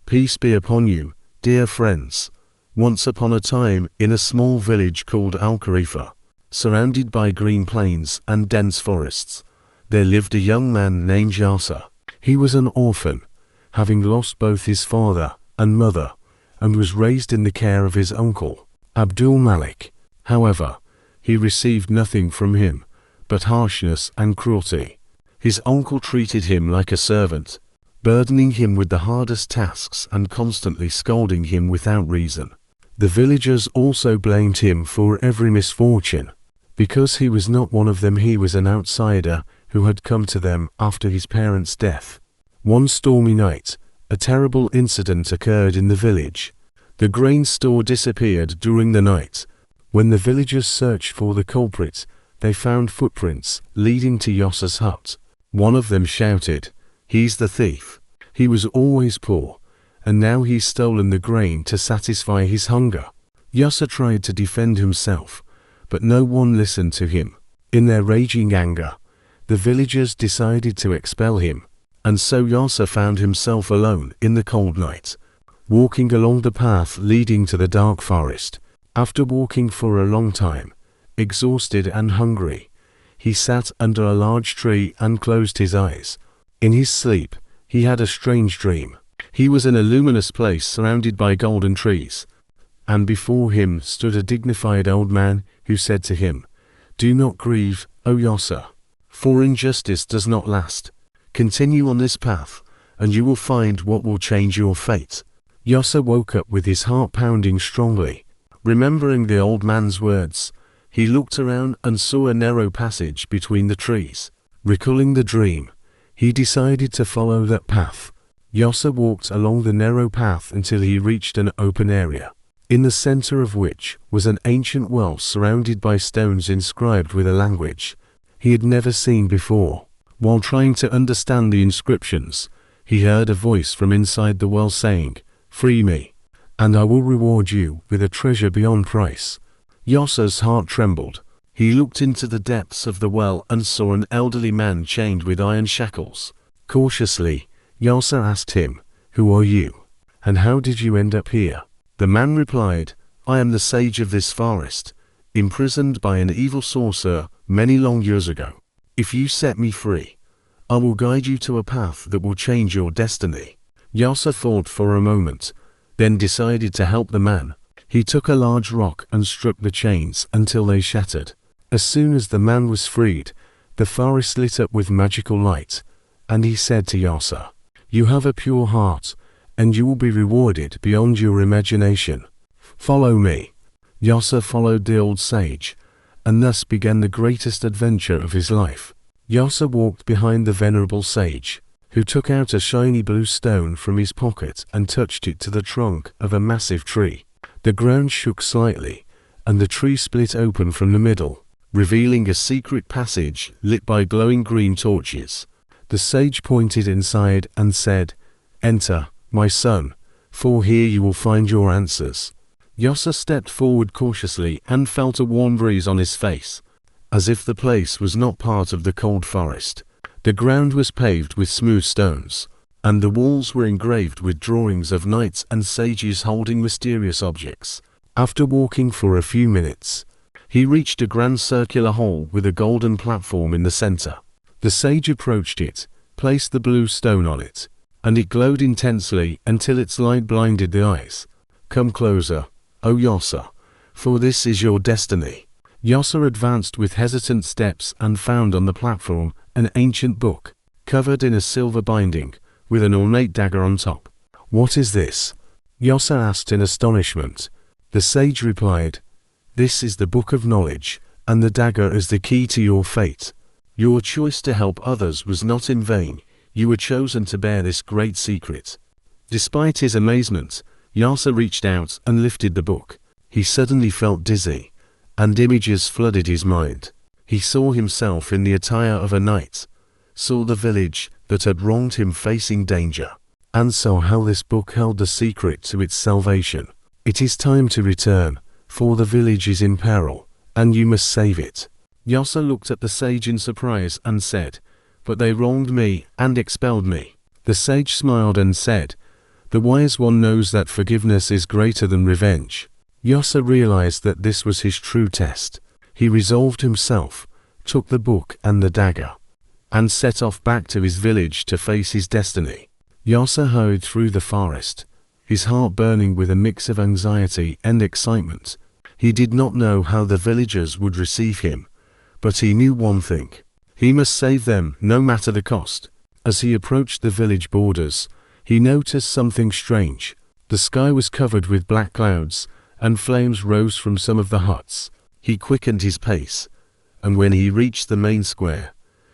Peace be upon you, dear friends. Once upon a time, in a small village called Al-Kharifa, surrounded by green plains and dense forests, there lived a young man named Yasser. He was an orphan, having lost both his father and mother, and was raised in the care of his uncle, Abdul Malik. However, he received nothing from him but harshness and cruelty. His uncle treated him like a servant, burdening him with the hardest tasks and constantly scolding him without reason. The villagers also blamed him for every misfortune. Because he was not one of them, he was an outsider who had come to them after his parents' death. One stormy night, a terrible incident occurred in the village. The grain store disappeared during the night. When the villagers searched for the culprit, they found footprints leading to Yasser's hut. One of them shouted, "He's the thief. He was always poor, and now he's stolen the grain to satisfy his hunger." Yasser tried to defend himself, but no one listened to him. In their raging anger, the villagers decided to expel him, and so Yasser found himself alone in the cold night, walking along the path leading to the dark forest. After walking for a long time, exhausted and hungry, he sat under a large tree and closed his eyes. In his sleep, he had a strange dream. He was in a luminous place surrounded by golden trees, and before him stood a dignified old man who said to him, "Do not grieve, O Yasser, for injustice does not last. Continue on this path, and you will find what will change your fate." Yasser woke up with his heart pounding strongly. Remembering the old man's words, he looked around and saw a narrow passage between the trees. Recalling the dream, he decided to follow that path. Yasser walked along the narrow path until he reached an open area, in the center of which was an ancient well surrounded by stones inscribed with a language he had never seen before. While trying to understand the inscriptions, he heard a voice from inside the well saying, "Free me, and I will reward you with a treasure beyond price." Yasser's heart trembled. He looked into the depths of the well and saw an elderly man chained with iron shackles. Cautiously, Yasser asked him, "Who are you, and how did you end up here?" The man replied, "I am the sage of this forest, imprisoned by an evil sorcerer many long years ago. If you set me free, I will guide you to a path that will change your destiny." Yasser thought for a moment, then decided to help the man. He took a large rock and struck the chains until they shattered. As soon as the man was freed, the forest lit up with magical light, and he said to Yasser, "You have a pure heart, and you will be rewarded beyond your imagination. Follow me." Yasser followed the old sage, and thus began the greatest adventure of his life. Yasser walked behind the venerable sage, who took out a shiny blue stone from his pocket and touched it to the trunk of a massive tree. The ground shook slightly, and the tree split open from the middle, revealing a secret passage lit by glowing green torches. The sage pointed inside and said, "Enter, my son, for here you will find your answers." Yasser stepped forward cautiously and felt a warm breeze on his face, as if the place was not part of the cold forest. The ground was paved with smooth stones, and the walls were engraved with drawings of knights and sages holding mysterious objects. After walking for a few minutes, he reached a grand circular hall with a golden platform in the center. The sage approached it, placed the blue stone on it, and it glowed intensely until its light blinded the eyes. "Come closer, O Yasser, for this is your destiny." Yasser advanced with hesitant steps and found on the platform an ancient book, covered in a silver binding, with an ornate dagger on top. "What is this?" Yasser asked in astonishment. The sage replied, "This is the book of knowledge, and the dagger is the key to your fate. Your choice to help others was not in vain. You were chosen to bear this great secret." Despite his amazement, Yasser reached out and lifted the book. He suddenly felt dizzy, and images flooded his mind. He saw himself in the attire of a knight, saw the village that had wronged him facing danger, and saw how this book held the secret to its salvation. "It is time to return, for the village is in peril, and you must save it." Yasser looked at the sage in surprise and said, "But they wronged me and expelled me." The sage smiled and said, The wise one knows that forgiveness is greater than revenge. Yasser realized that this was his true test. He resolved himself, took the book and the dagger, and set off back to his village to face his destiny. Yasser hurried through the forest, his heart burning with a mix of anxiety and excitement. He did not know how the villagers would receive him, but he knew one thing: he must save them, no matter the cost. As he approached the village borders, he noticed something strange. The sky was covered with black clouds, and flames rose from some of the huts. He quickened his pace, and when he reached the main square,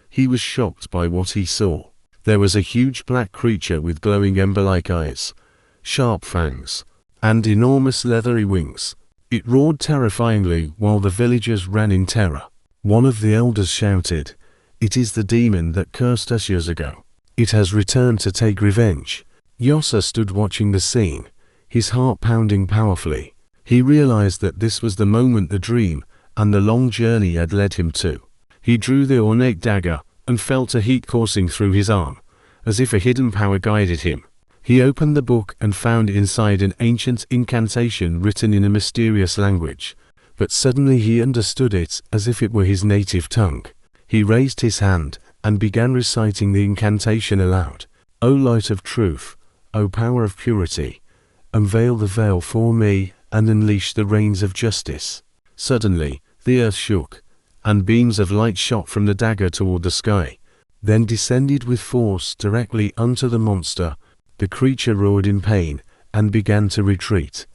he was shocked by what he saw. There was a huge black creature with glowing ember-like eyes, sharp fangs, and enormous leathery wings. It roared terrifyingly while the villagers ran in terror. One of the elders shouted, "It is the demon that cursed us years ago. It has returned to take revenge." Yasser stood watching the scene, his heart pounding powerfully. He realized that this was the moment the dream and the long journey had led him to. He drew the ornate dagger and felt a heat coursing through his arm, as if a hidden power guided him. He opened the book and found inside an ancient incantation written in a mysterious language, but suddenly he understood it as if it were his native tongue. He raised his hand and began reciting the incantation aloud. "O light of truth, O power of purity, unveil the veil for me and unleash the reins of justice." Suddenly, the earth shook, and beams of light shot from the dagger toward the sky, then descended with force directly unto the monster. The creature roared in pain and began to retreat,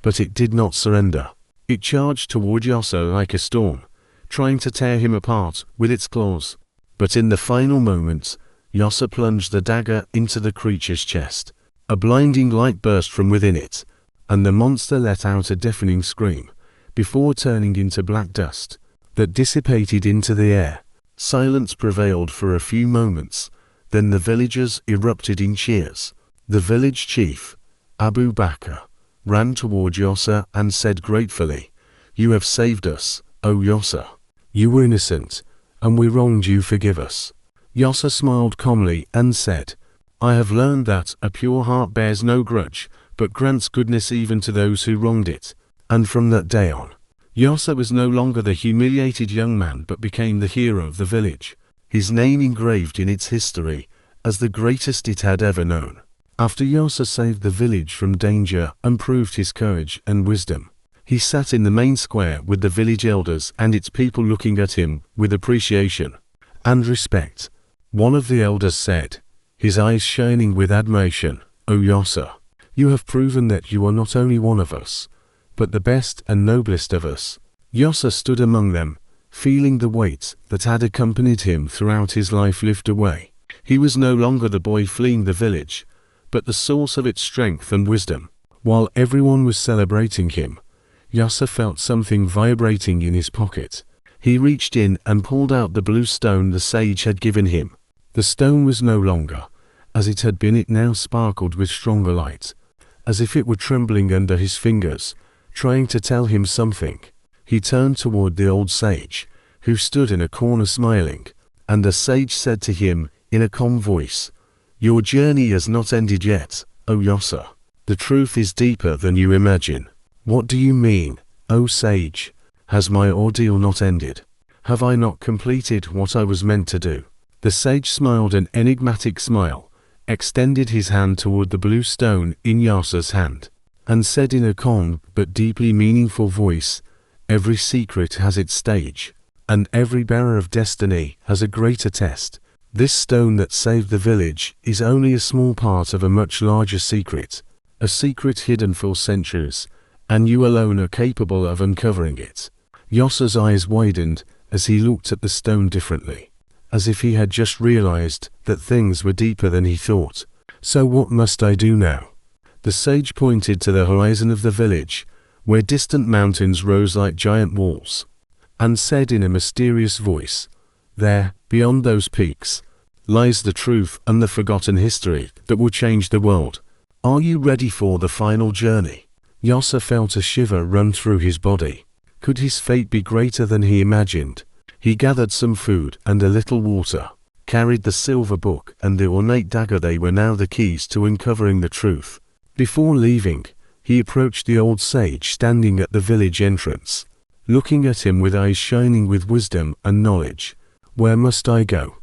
but it did not surrender. It charged toward Yasser like a storm, trying to tear him apart with its claws. But in the final moments, Yasser plunged the dagger into the creature's chest. A blinding light burst from within it, and the monster let out a deafening scream, before turning into black dust that dissipated into the air. Silence prevailed for a few moments, then the villagers erupted in cheers. The village chief, Abu Bakr, ran toward Yasser and said gratefully, "You have saved us, O Yasser. You were innocent, and we wronged you, forgive us." Yasser smiled calmly and said, "I have learned that a pure heart bears no grudge, but grants goodness even to those who wronged it." And from that day on, Yasser was no longer the humiliated young man but became the hero of the village, his name engraved in its history as the greatest it had ever known. After Yasser saved the village from danger and proved his courage and wisdom, he sat in the main square with the village elders and its people looking at him with appreciation and respect. One of the elders said, his eyes shining with admiration, "O Yasser, you have proven that you are not only one of us, but the best and noblest of us." Yasser stood among them, feeling the weight that had accompanied him throughout his life lift away. He was no longer the boy fleeing the village, but the source of its strength and wisdom. While everyone was celebrating him, Yasser felt something vibrating in his pocket. He reached in and pulled out the blue stone the sage had given him. The stone was no longer as it had been. It now sparkled with stronger light, as if it were trembling under his fingers, trying to tell him something. He turned toward the old sage, who stood in a corner smiling, and the sage said to him in a calm voice, "Your journey has not ended yet, O Yasser. The truth is deeper than you imagine." "What do you mean, O sage? Has my ordeal not ended? Have I not completed what I was meant to do?" The sage smiled an enigmatic smile, extended his hand toward the blue stone in Yasser's hand, and said in a calm but deeply meaningful voice, "Every secret has its stage, and every bearer of destiny has a greater test. This stone that saved the village is only a small part of a much larger secret, a secret hidden for centuries, and you alone are capable of uncovering it." Yasser's eyes widened as he looked at the stone differently, as if he had just realized that things were deeper than he thought. "So what must I do now?" The sage pointed to the horizon of the village, where distant mountains rose like giant walls, and said in a mysterious voice, "There, beyond those peaks, lies the truth and the forgotten history that will change the world. Are you ready for the final journey?" Yasser felt a shiver run through his body. Could his fate be greater than he imagined? He gathered some food and a little water, carried the silver book and the ornate dagger. They were now the keys to uncovering the truth. Before leaving, he approached the old sage standing at the village entrance, looking at him with eyes shining with wisdom and knowledge. "Where must I go?"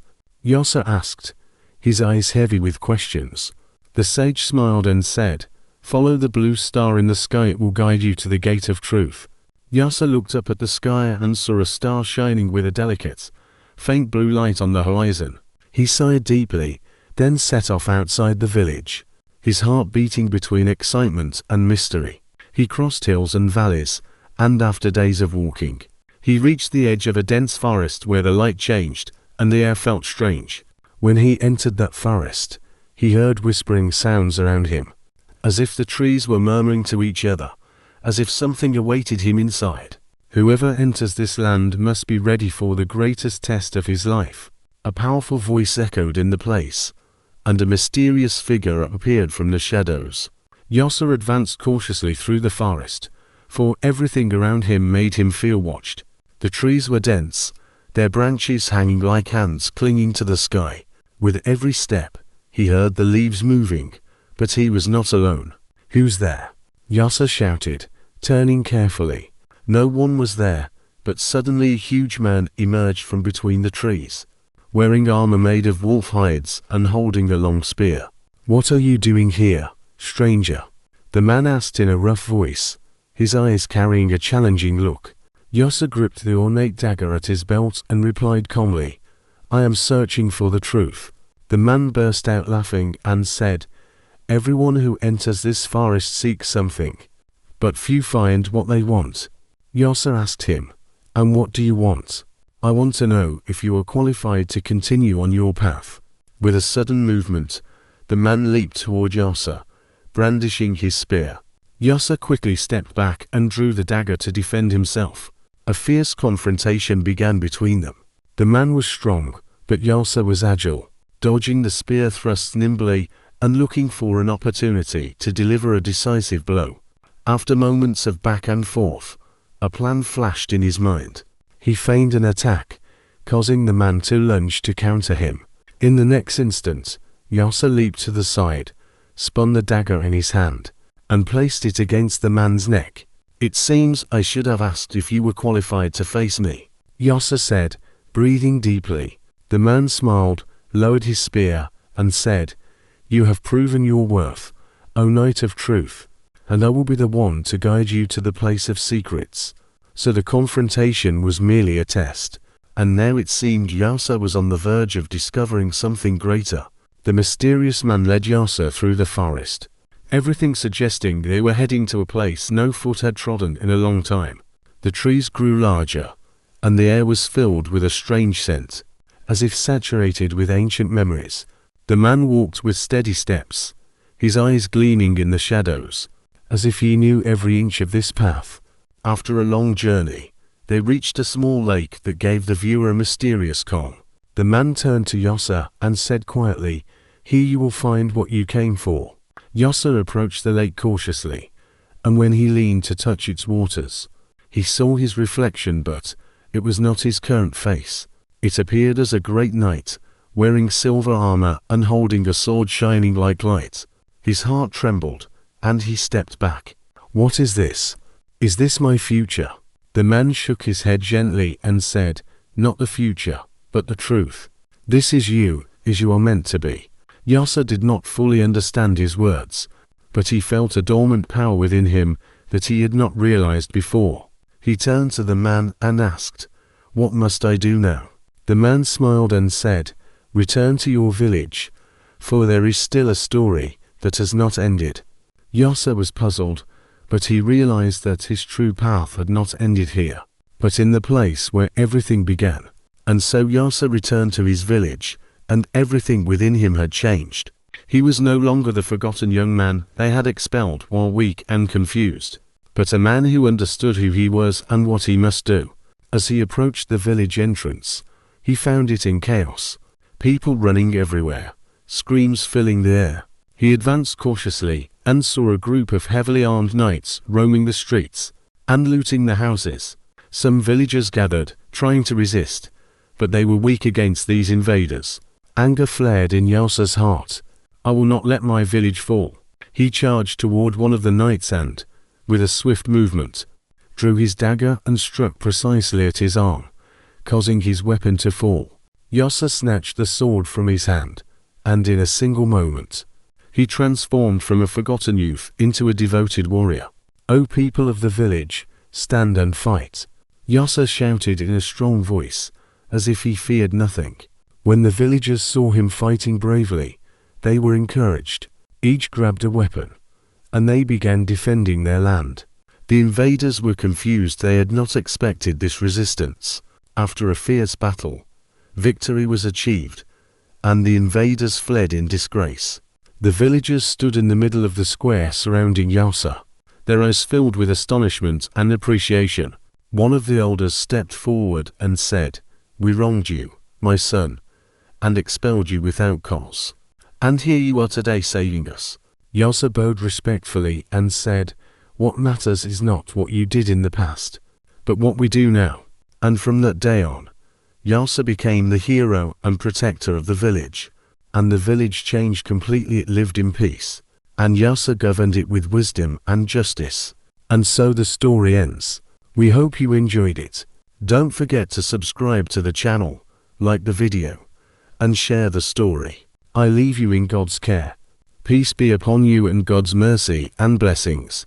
Yasser asked, his eyes heavy with questions. The sage smiled and said, "Follow the blue star in the sky, it will guide you to the gate of truth." Yasser looked up at the sky and saw a star shining with a delicate, faint blue light on the horizon. He sighed deeply, then set off outside the village, his heart beating between excitement and mystery. He crossed hills and valleys, and after days of walking, he reached the edge of a dense forest where the light changed, and the air felt strange. When he entered that forest, he heard whispering sounds around him, as if the trees were murmuring to each other, as if something awaited him inside. "Whoever enters this land must be ready for the greatest test of his life." A powerful voice echoed in the place, and a mysterious figure appeared from the shadows. Yasser advanced cautiously through the forest, for everything around him made him feel watched. The trees were dense, their branches hanging like hands clinging to the sky. With every step, he heard the leaves moving, but he was not alone. "Who's there?" Yasser shouted, turning carefully. No one was there, but suddenly a huge man emerged from between the trees, wearing armor made of wolf hides and holding a long spear. "What are you doing here, stranger?" the man asked in a rough voice, his eyes carrying a challenging look. Yasser gripped the ornate dagger at his belt and replied calmly, "I am searching for the truth." The man burst out laughing and said, "Everyone who enters this forest seeks something, but few find what they want." Yasser asked him, "And what do you want?" "I want to know if you are qualified to continue on your path." With a sudden movement, the man leaped toward Yasser, brandishing his spear. Yasser quickly stepped back and drew the dagger to defend himself. A fierce confrontation began between them. The man was strong, but Yasser was agile, dodging the spear thrusts nimbly and looking for an opportunity to deliver a decisive blow. After moments of back and forth, a plan flashed in his mind. He feigned an attack, causing the man to lunge to counter him. In the next instant, Yasser leaped to the side, spun the dagger in his hand, and placed it against the man's neck. "It seems I should have asked if you were qualified to face me," Yasser said, breathing deeply. The man smiled, lowered his spear, and said, "You have proven your worth, O Knight of Truth, and I will be the one to guide you to the place of secrets." So the confrontation was merely a test, and now it seemed Yasser was on the verge of discovering something greater. The mysterious man led Yasser through the forest, everything suggesting they were heading to a place no foot had trodden in a long time. The trees grew larger, and the air was filled with a strange scent, as if saturated with ancient memories. The man walked with steady steps, his eyes gleaming in the shadows, as if he knew every inch of this path. After a long journey, they reached a small lake that gave the viewer a mysterious calm. The man turned to Yasser and said quietly, "Here you will find what you came for." Yasser approached the lake cautiously, and when he leaned to touch its waters, he saw his reflection, but it was not his current face. It appeared as a great knight, wearing silver armor and holding a sword shining like light. His heart trembled, and he stepped back. "What is this? Is this my future?" The man shook his head gently and said, "Not the future, but the truth. This is you, as you are meant to be." Yasser did not fully understand his words, but he felt a dormant power within him that he had not realized before. He turned to the man and asked, "What must I do now?" The man smiled and said, "Return to your village, for there is still a story that has not ended." Yasser was puzzled, but he realized that his true path had not ended here, but in the place where everything began. And so Yasser returned to his village, and everything within him had changed. He was no longer the forgotten young man they had expelled while weak and confused, but a man who understood who he was and what he must do. As he approached the village entrance, he found it in chaos, people running everywhere, screams filling the air. He advanced cautiously and saw a group of heavily armed knights roaming the streets and looting the houses. Some villagers gathered, trying to resist, but they were weak against these invaders. Anger flared in Yasser's heart. "I will not let my village fall." He charged toward one of the knights and, with a swift movement, drew his dagger and struck precisely at his arm, causing his weapon to fall. Yasser snatched the sword from his hand, and in a single moment, he transformed from a forgotten youth into a devoted warrior. "O people of the village, stand and fight," Yasser shouted in a strong voice, as if he feared nothing. When the villagers saw him fighting bravely, they were encouraged. Each grabbed a weapon, and they began defending their land. The invaders were confused. They had not expected this resistance. After a fierce battle, victory was achieved, and the invaders fled in disgrace. The villagers stood in the middle of the square surrounding Yasser, their eyes filled with astonishment and appreciation. One of the elders stepped forward and said, "We wronged you, my son, and expelled you without cause. And here you are today saving us." Yasser bowed respectfully and said, "What matters is not what you did in the past, but what we do now." And from that day on, Yasser became the hero and protector of the village, and the village changed completely. It lived in peace, and Yasser governed it with wisdom and justice. And so the story ends. We hope you enjoyed it. Don't forget to subscribe to the channel, like the video, and share the story. I leave you in God's care. Peace be upon you and God's mercy and blessings.